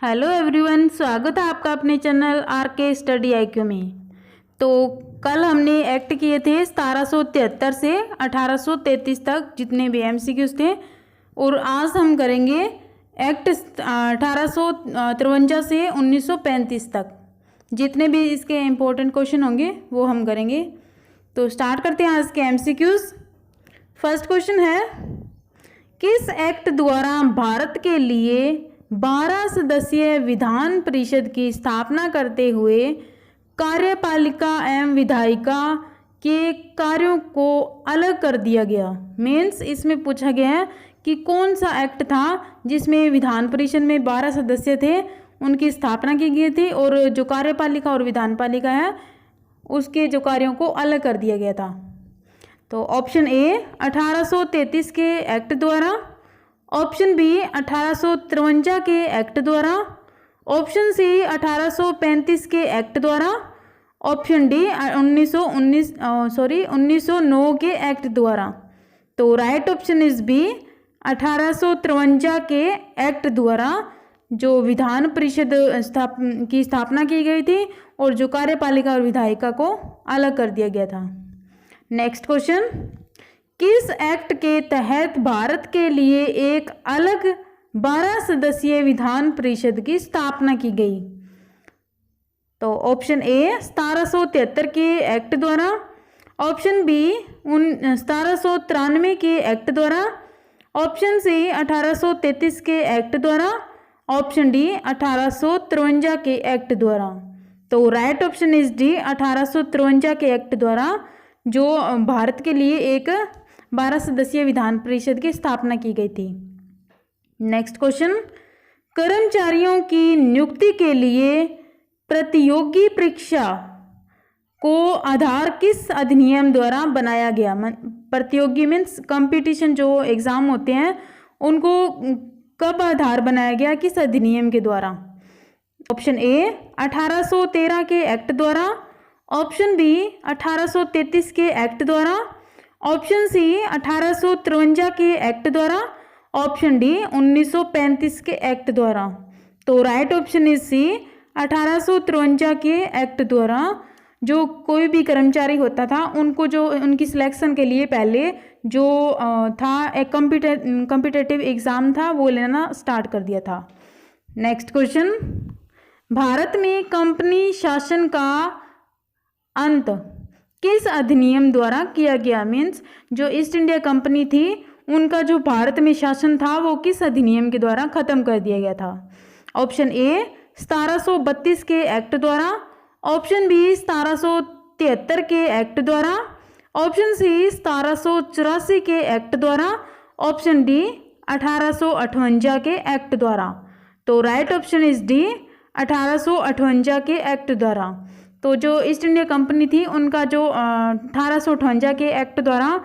Hello everyone, स्वागत है आपका अपने चैनल आर के स्टडी आईक्यू में। तो कल हमने एक्ट किए थे 1773 से 1833 तक जितने भी एमसीक्यूज थे, और आज हम करेंगे एक्ट 1853 से 1935 तक जितने भी इसके इम्पोर्टेंट क्वेश्चन होंगे वो हम करेंगे। तो स्टार्ट करते हैं आज के एमसीक्यूज। फर्स्ट क्वेश्चन है, किस एक्ट द्वारा भारत के लिए 12 सदस्यीय विधान परिषद की स्थापना करते हुए कार्यपालिका एवं विधायिका के कार्यों को अलग कर दिया गया? मीन्स इसमें पूछा गया है कि कौन सा एक्ट था जिसमें विधान परिषद में 12 सदस्य थे, उनकी स्थापना की गई थी, और जो कार्यपालिका और विधानपालिका है उसके जो कार्यों को अलग कर दिया गया था। तो ऑप्शन ए 1833 के एक्ट द्वारा, ऑप्शन बी 1853 के एक्ट द्वारा, ऑप्शन सी 1835 के एक्ट द्वारा, ऑप्शन डी 1909 के एक्ट द्वारा। तो राइट ऑप्शन इज बी 1853 के एक्ट द्वारा जो विधान परिषद की स्थापना की गई थी और जो कार्यपालिका और विधायिका को अलग कर दिया गया था। नेक्स्ट क्वेश्चन, किस एक्ट के तहत भारत के लिए एक अलग 12 सदस्यीय विधान परिषद की स्थापना की गई? तो ऑप्शन ए 1773 के एक्ट द्वारा, ऑप्शन बी 1793 के एक्ट द्वारा, ऑप्शन सी 1833 के एक्ट द्वारा, ऑप्शन डी 1853 के एक्ट द्वारा। तो राइट ऑप्शन इज डी 1853 के एक्ट द्वारा जो भारत के लिए एक 12 सदस्यीय विधान परिषद की स्थापना की गई थी। नेक्स्ट क्वेश्चन, कर्मचारियों की नियुक्ति के लिए प्रतियोगी परीक्षा को आधार किस अधिनियम द्वारा बनाया गया? प्रतियोगी मीन्स कंपटीशन, जो एग्जाम होते हैं उनको कब आधार बनाया गया, किस अधिनियम के द्वारा? ऑप्शन ए 1813 के एक्ट द्वारा, ऑप्शन बी 1833 के एक्ट द्वारा, ऑप्शन सी 1853 के एक्ट द्वारा, ऑप्शन डी 1935 के एक्ट द्वारा। तो राइट ऑप्शन इज सी 1853 के एक्ट द्वारा जो कोई भी कर्मचारी होता था उनको जो उनकी सिलेक्शन के लिए पहले जो था एक कॉम्पिटिटिव एग्ज़ाम था वो लेना स्टार्ट कर दिया था। नेक्स्ट क्वेश्चन, भारत में कंपनी शासन का अंत किस अधिनियम द्वारा किया गया? मीन्स जो ईस्ट इंडिया कंपनी थी उनका जो भारत में शासन था वो किस अधिनियम के द्वारा ख़त्म कर दिया गया था? ऑप्शन ए 1732 के एक्ट द्वारा, ऑप्शन बी 1773 के एक्ट द्वारा, ऑप्शन सी 1784 के एक्ट द्वारा, ऑप्शन डी 1858 के एक्ट द्वारा। तो राइट ऑप्शन इज डी 1858 के एक्ट द्वारा। तो जो ईस्ट इंडिया कंपनी थी उनका जो 1858 के एक्ट द्वारा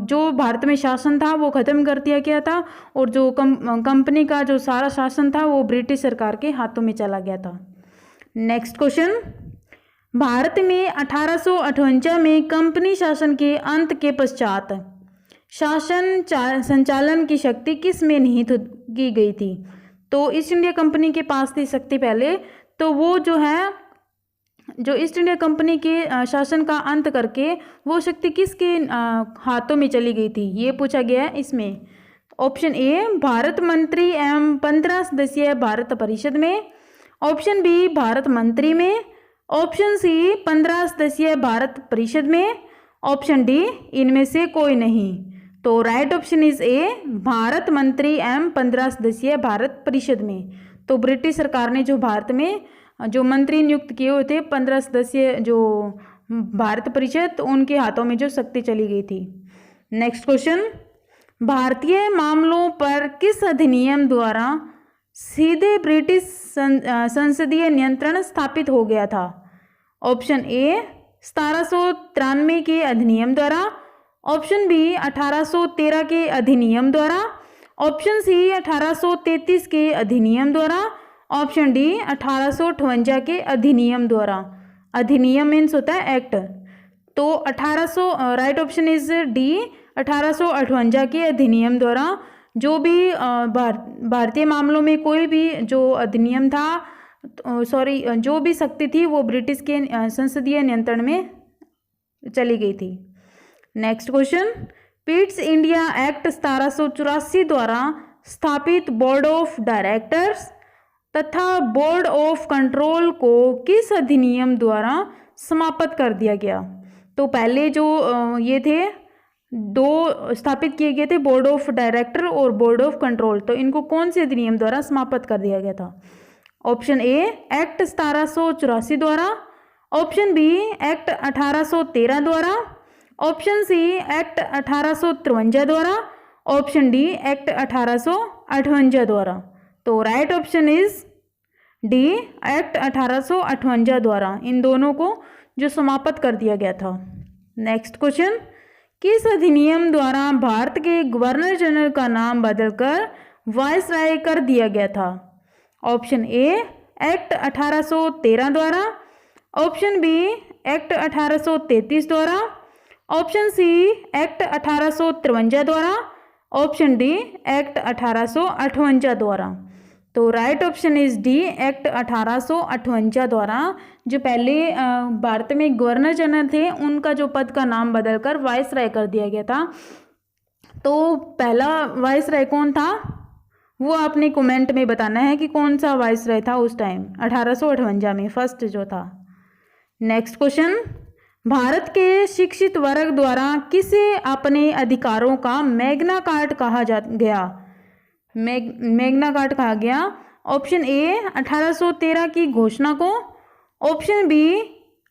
जो भारत में शासन था वो ख़त्म कर दिया गया था, और जो कंपनी का जो सारा शासन था वो ब्रिटिश सरकार के हाथों में चला गया था। नेक्स्ट क्वेश्चन, भारत में 1858 में कंपनी शासन के अंत के पश्चात शासन संचालन की शक्ति किस में निहित की गई थी? तो ईस्ट इंडिया कंपनी के पास थी शक्ति पहले, तो वो जो है जो ईस्ट इंडिया कंपनी के शासन का अंत करके वो शक्ति किसके हाथों में चली गई थी, ये पूछा गया है इसमें। ऑप्शन ए भारत मंत्री एवं 15 सदस्यीय भारत परिषद में, ऑप्शन बी भारत मंत्री में, ऑप्शन सी 15 सदस्यीय भारत परिषद में, ऑप्शन डी इनमें से कोई नहीं। तो right option is a Bharat मंत्री एवं 15 सदस्यीय भारत परिषद में। तो ब्रिटिश सरकार ने जो भारत में जो मंत्री नियुक्त किए हुए थे 15 सदस्यीय जो भारत परिषद, तो उनके हाथों में जो शक्ति चली गई थी। नेक्स्ट क्वेश्चन, भारतीय मामलों पर किस अधिनियम द्वारा सीधे ब्रिटिश संसदीय नियंत्रण स्थापित हो गया था? ऑप्शन ए 1793 के अधिनियम द्वारा, ऑप्शन बी 1813 के अधिनियम द्वारा, ऑप्शन सी 1833 के अधिनियम द्वारा, ऑप्शन डी 1858 के अधिनियम द्वारा। अधिनियम मीन्स होता है एक्ट। तो 1800 राइट ऑप्शन इज डी 1858 के अधिनियम द्वारा जो भी भारतीय मामलों में कोई भी जो अधिनियम था, जो भी शक्ति थी वो ब्रिटिश के संसदीय नियंत्रण में चली गई थी। Next question, Pitt's India act 1784 द्वारा स्थापित बोर्ड ऑफ डायरेक्टर्स तथा बोर्ड ऑफ कंट्रोल को किस अधिनियम द्वारा समाप्त कर दिया गया? तो पहले जो ये थे दो स्थापित किए गए थे, बोर्ड ऑफ डायरेक्टर और बोर्ड ऑफ कंट्रोल, तो इनको कौन से अधिनियम द्वारा समाप्त कर दिया गया था? ऑप्शन ए एक्ट 1784 द्वारा, ऑप्शन बी एक्ट 1813 द्वारा, ऑप्शन सी एक्ट 1853 द्वारा, ऑप्शन डी एक्ट 1858 द्वारा। तो right option is D act 1858 द्वारा, इन दोनों को जो समाप्त कर दिया गया था। नेक्स्ट क्वेश्चन, किस अधिनियम द्वारा भारत के गवर्नर जनरल का नाम बदलकर वायसराय कर दिया गया था? ऑप्शन ए एक्ट 1813 द्वारा, ऑप्शन बी एक्ट 1833 द्वारा, ऑप्शन सी एक्ट 1853 द्वारा, ऑप्शन डी एक्ट 1858 द्वारा। तो right option is D act 1858 द्वारा, जो पहले भारत में गवर्नर जनरल थे उनका जो पद का नाम बदलकर वायसराय कर दिया गया था। तो पहला वायसराय कौन था वो आपने कमेंट में बताना है कि कौन सा वायसराय था उस टाइम 1858 में, फर्स्ट जो था। नेक्स्ट क्वेश्चन, भारत के शिक्षित वर्ग द्वारा किसे अपने अधिकारों का मैग्ना कार्टा कहा गया? मैग्ना कार्टा कहा गया। ऑप्शन ए 1813 की घोषणा को, ऑप्शन बी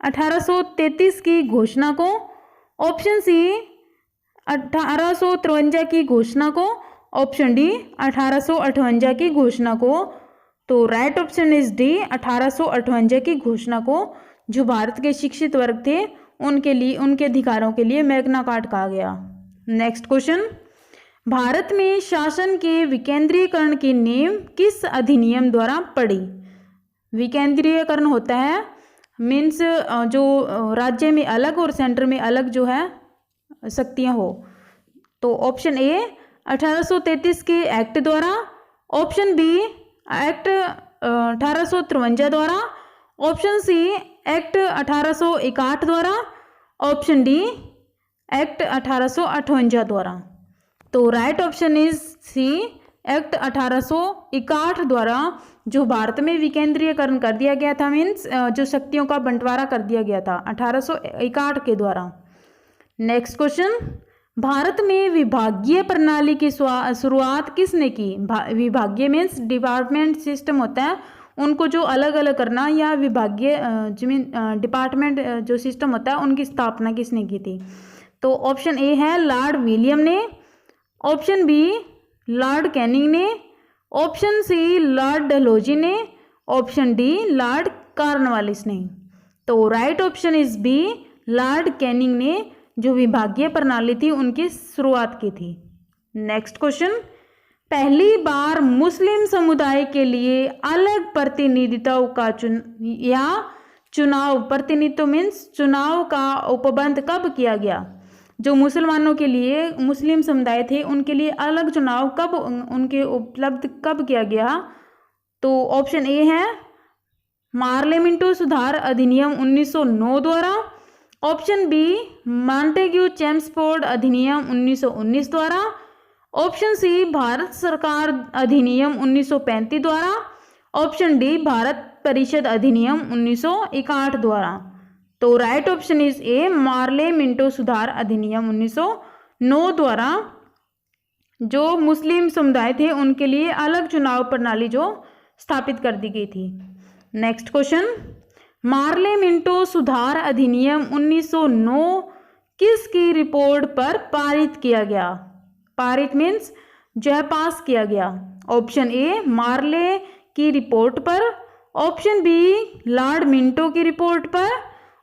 1833 की घोषणा को, ऑप्शन सी 1853 की घोषणा को, ऑप्शन डी 1858 की घोषणा को। तो राइट ऑप्शन इज डी 1858 की घोषणा को, जो भारत के शिक्षित वर्ग थे उनके लिए, उनके अधिकारों के लिए मैग्ना कार्टा कहा गया। नेक्स्ट क्वेश्चन, भारत में शासन के विकेंद्रीकरण की नींव किस अधिनियम द्वारा पड़ी? विकेंद्रीकरण होता है मीन्स जो राज्य में अलग और सेंटर में अलग जो है शक्तियां हो। तो ऑप्शन ए 1833 के एक्ट द्वारा, ऑप्शन बी एक्ट 1853 द्वारा, ऑप्शन सी एक्ट 1861 द्वारा, ऑप्शन डी एक्ट 1858 द्वारा। तो right option is C act 1861 द्वारा, जो भारत में विकेंद्रीकरण कर दिया गया था, मीन्स जो शक्तियों का बंटवारा कर दिया गया था 1861 के द्वारा। नेक्स्ट क्वेश्चन, भारत में विभागीय प्रणाली की शुरुआत किसने की? विभागीय मीन्स डिपार्टमेंट सिस्टम होता है, उनको जो अलग अलग करना, या विभागीय डिपार्टमेंट जो सिस्टम होता है उनकी स्थापना किसने की थी? तो ऑप्शन ए है लॉर्ड विलियम ने, ऑप्शन बी लॉर्ड कैनिंग ने, ऑप्शन सी लॉर्ड डलहौजी ने, ऑप्शन डी लॉर्ड कॉर्नवालिस ने। तो right option is B Lord Canning ने जो विभागीय प्रणाली थी उनकी शुरुआत की थी। नेक्स्ट क्वेश्चन, पहली बार मुस्लिम समुदाय के लिए अलग प्रतिनिधित्व का चुनाव, प्रतिनिधित्व मीन्स चुनाव का उपबंध कब किया गया? जो मुसलमानों के लिए, मुस्लिम समुदाय थे उनके लिए अलग चुनाव कब उनके उपलब्ध कब किया गया? तो ऑप्शन ए है मार्ले मिंटो सुधार अधिनियम 1909 द्वारा, ऑप्शन बी मॉन्टेग्यू चेम्सफोर्ड अधिनियम 1919 द्वारा, ऑप्शन सी भारत सरकार अधिनियम 1935 द्वारा, ऑप्शन डी भारत परिषद अधिनियम 1961 द्वारा। तो right option is a Morley Minto सुधार अधिनियम 1909 द्वारा, जो मुस्लिम समुदाय थे उनके लिए अलग चुनाव प्रणाली जो स्थापित कर दी गई थी। नेक्स्ट क्वेश्चन, मार्ले मिंटो सुधार अधिनियम 1909 किसकी रिपोर्ट पर पारित किया गया? पारित मीन्स जो है पास किया गया। ऑप्शन ए मार्ले की रिपोर्ट पर, ऑप्शन बी लॉर्ड मिंटो की रिपोर्ट पर,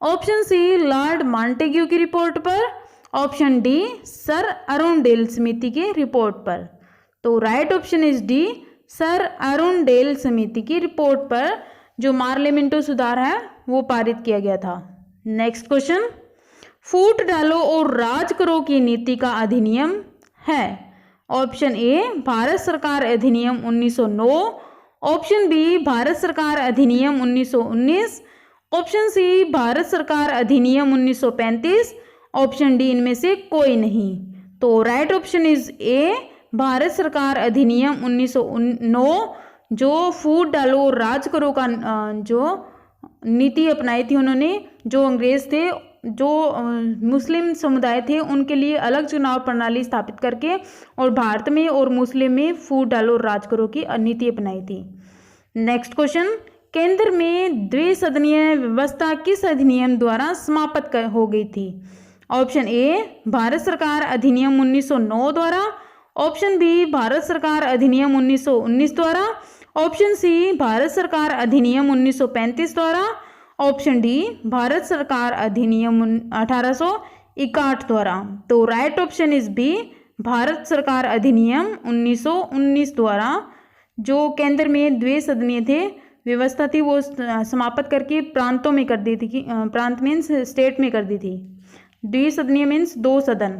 ऑप्शन सी लॉर्ड मॉन्टेग्यू की रिपोर्ट पर, ऑप्शन डी सर अरुणडेल समिति की रिपोर्ट पर। तो right option is D sir Arundale समिति की रिपोर्ट पर जो मार्ले मिंटो सुधार है वो पारित किया गया था। नेक्स्ट क्वेश्चन, फूट डालो और राज करो की नीति का अधिनियम है? ऑप्शन ए भारत सरकार अधिनियम 1909, ऑप्शन बी भारत सरकार अधिनियम 1919, ऑप्शन सी भारत सरकार अधिनियम 1935, ऑप्शन डी इनमें से कोई नहीं। तो right option is a Bharat सरकार अधिनियम 1909, जो फूट डालो और राज करो का जो नीति अपनाई थी उन्होंने, जो अंग्रेज थे, जो मुस्लिम समुदाय थे, उनके लिए अलग चुनाव प्रणाली स्थापित करके और भारत में और मुस्लिम में फूट डालो और राज करो की नीति अपनाई थी। नेक्स्ट क्वेश्चन, केंद्र में द्विसदनीय व्यवस्था किस अधिनियम द्वारा समाप्त हो गई थी? ऑप्शन ए भारत सरकार अधिनियम 1909 द्वारा, ऑप्शन बी भारत सरकार अधिनियम 1919 द्वारा, ऑप्शन सी भारत सरकार अधिनियम 1935 द्वारा, ऑप्शन डी भारत सरकार अधिनियम 1861 द्वारा। तो right option is B Bharat सरकार अधिनियम 1919 द्वारा, जो केंद्र में द्विसदनीय थे व्यवस्था थी वो समाप्त करके प्रांतों में कर दी थी। प्रांत मीन्स स्टेट में कर दी थी, द्विसदनीय मीन्स 2 सदन।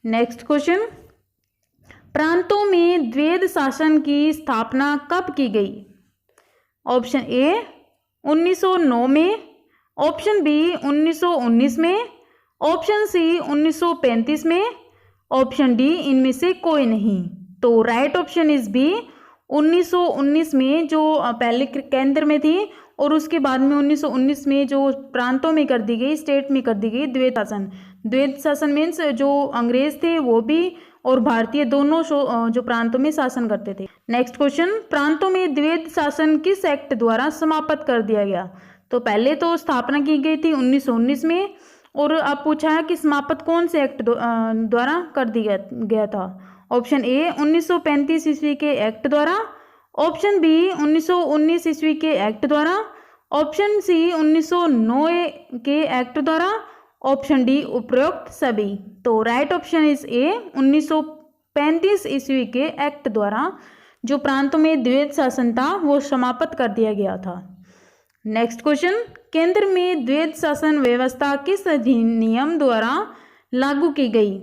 नेक्स्ट क्वेश्चन, प्रांतों में द्वैध शासन की स्थापना कब की गई? ऑप्शन ए 1909 में, ऑप्शन बी 1919 में, ऑप्शन सी 1935 में, ऑप्शन डी इनमें से कोई नहीं। तो राइट ऑप्शन इज बी 1919 में, जो पहले केंद्र में थी और उसके बाद में 1919 में जो प्रांतों में कर दी गई, स्टेट में कर दी गई द्वैध शासन। द्वैध शासन मीन्स जो अंग्रेज थे वो भी और भारतीय दोनों जो प्रांतों में शासन करते थे। नेक्स्ट क्वेश्चन, प्रांतों में द्वैध शासन किस एक्ट द्वारा समाप्त कर दिया गया? तो पहले तो स्थापना की गई थी 1919 में, और अब पूछा है कि समाप्त कौन से एक्ट द्वारा कर दिया गया था? ऑप्शन ए 1935 ईस्वी के एक्ट द्वारा, ऑप्शन बी 1919 ईस्वी के एक्ट द्वारा, ऑप्शन सी 1909 के एक्ट द्वारा, ऑप्शन डी उपरोक्त सभी। तो राइट ऑप्शन इज ए 1935 ईस्वी के एक्ट द्वारा जो प्रांतों में द्वैध शासन था वो समाप्त कर दिया गया था। नेक्स्ट क्वेश्चन, केंद्र में द्वैध शासन व्यवस्था किस अधिनियम द्वारा लागू की गई?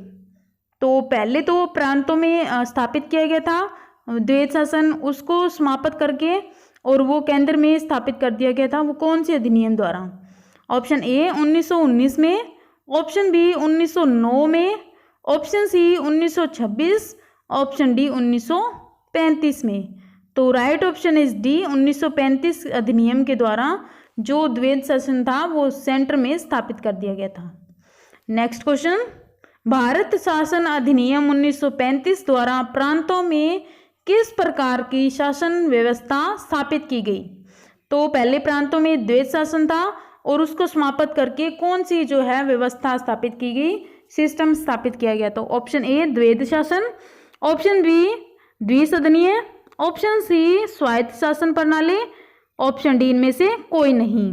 तो पहले तो प्रांतों में स्थापित किया गया था द्वैध शासन, उसको समाप्त करके और वो केंद्र में स्थापित कर दिया गया था। वो कौन से अधिनियम द्वारा? ऑप्शन ए 1919 में, ऑप्शन बी 1909 में, ऑप्शन सी 1926, ऑप्शन डी 1935 में। तो राइट ऑप्शन इज डी 1935 अधिनियम के द्वारा जो द्वैध शासन था वो सेंटर में स्थापित कर दिया गया था। नेक्स्ट क्वेश्चन, भारत शासन अधिनियम 1935 द्वारा प्रांतों में किस प्रकार की शासन व्यवस्था स्थापित की गई? तो पहले प्रांतों में द्वैध शासन था और उसको समाप्त करके कौन सी जो है व्यवस्था स्थापित की गई, सिस्टम स्थापित किया गया? तो ऑप्शन ए द्वैध शासन, ऑप्शन बी द्विसदनीय, ऑप्शन सी स्वायत्त शासन प्रणाली, ऑप्शन डी इनमें से कोई नहीं।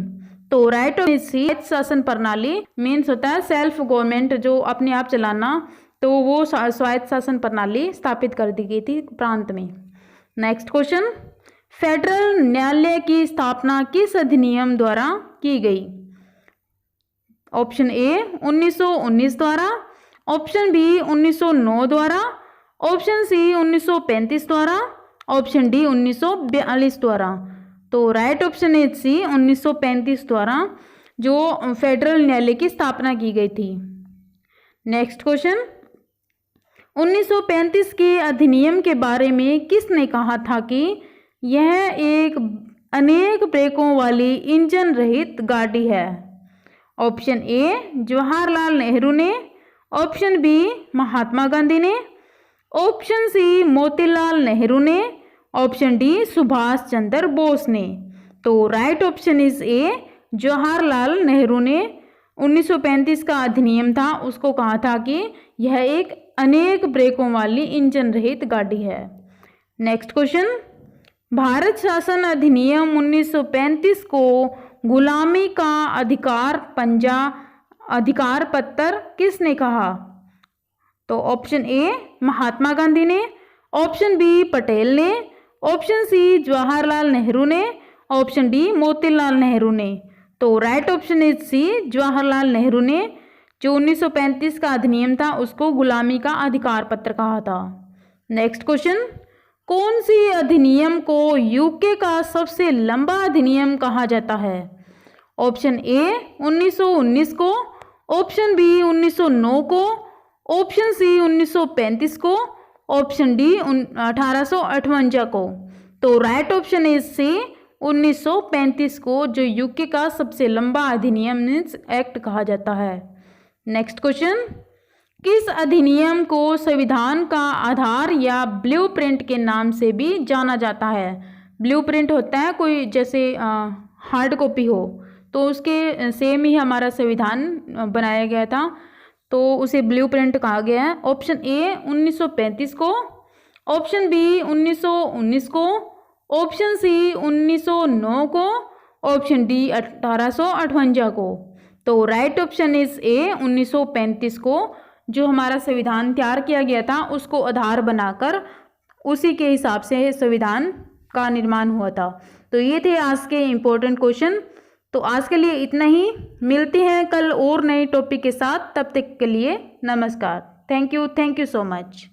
तो राइट ऑप्शन सी शासन प्रणाली मीन्स होता है सेल्फ गवर्नमेंट, जो अपने आप चलाना, तो वो स्वायत्त शासन प्रणाली स्थापित कर दी गई थी प्रांत में। नेक्स्ट क्वेश्चन, फेडरल न्यायालय की स्थापना किस अधिनियम द्वारा की गई? ऑप्शन ए 1919 द्वारा, ऑप्शन बी 1909 द्वारा, ऑप्शन सी 1935 द्वारा, ऑप्शन डी 1942 द्वारा। तो राइट ऑप्शन इज सी 1935 द्वारा जो फेडरल न्यायालय की स्थापना की गई थी। नेक्स्ट क्वेश्चन, 1935 के अधिनियम के बारे में किसने कहा था कि यह एक अनेक ब्रेकों वाली इंजन रहित गाड़ी है? ऑप्शन ए जवाहरलाल नेहरू ने, ऑप्शन बी महात्मा गांधी ने, ऑप्शन सी मोतीलाल नेहरू ने, ऑप्शन डी सुभाष चंद्र बोस ने। तो right option is a Jawaharlal Nehru ने 1935 का अधिनियम था उसको कहा था कि यह एक अनेक ब्रेकों वाली इंजन रहित गाड़ी है। नेक्स्ट क्वेश्चन, भारत शासन अधिनियम 1935 को गुलामी का अधिकार पंजा अधिकार पत्र किसने कहा? तो ऑप्शन ए महात्मा गांधी ने, ऑप्शन बी पटेल ने, ऑप्शन सी जवाहरलाल नेहरू ने, ऑप्शन डी मोतीलाल नेहरू ने। तो right option is C Jawaharlal Nehru ने जो 1935 का अधिनियम था उसको गुलामी का अधिकार पत्र कहा था। नेक्स्ट क्वेश्चन, कौन सी अधिनियम को यूके का सबसे लंबा अधिनियम कहा जाता है? ऑप्शन ए 1919 को, ऑप्शन बी 1909 को, ऑप्शन सी 1935 को, ऑप्शन डी 1858 को। तो राइट ऑप्शन इज सी 1935 को, जो यूके का सबसे लंबा अधिनियम मीन्स एक्ट कहा जाता है। नेक्स्ट क्वेश्चन, किस अधिनियम को संविधान का आधार या ब्लूप्रिंट के नाम से भी जाना जाता है? ब्लूप्रिंट होता है कोई जैसे हार्ड कॉपी हो, तो उसके सेम ही हमारा संविधान बनाया गया था, तो उसे ब्लूप्रिंट कहा गया है। ऑप्शन ए 1935 को, ऑप्शन बी 1919 को, ऑप्शन सी 1909 को, ऑप्शन डी 1858 को। तो राइट ऑप्शन इज ए 1935 को, जो हमारा संविधान तैयार किया गया था उसको आधार बनाकर उसी के हिसाब से संविधान का निर्माण हुआ था। तो ये थे आज के इम्पोर्टेंट क्वेश्चन। तो आज के लिए इतना ही, मिलते हैं कल और नए टॉपिक के साथ, तब तक के लिए नमस्कार। Thank you so much.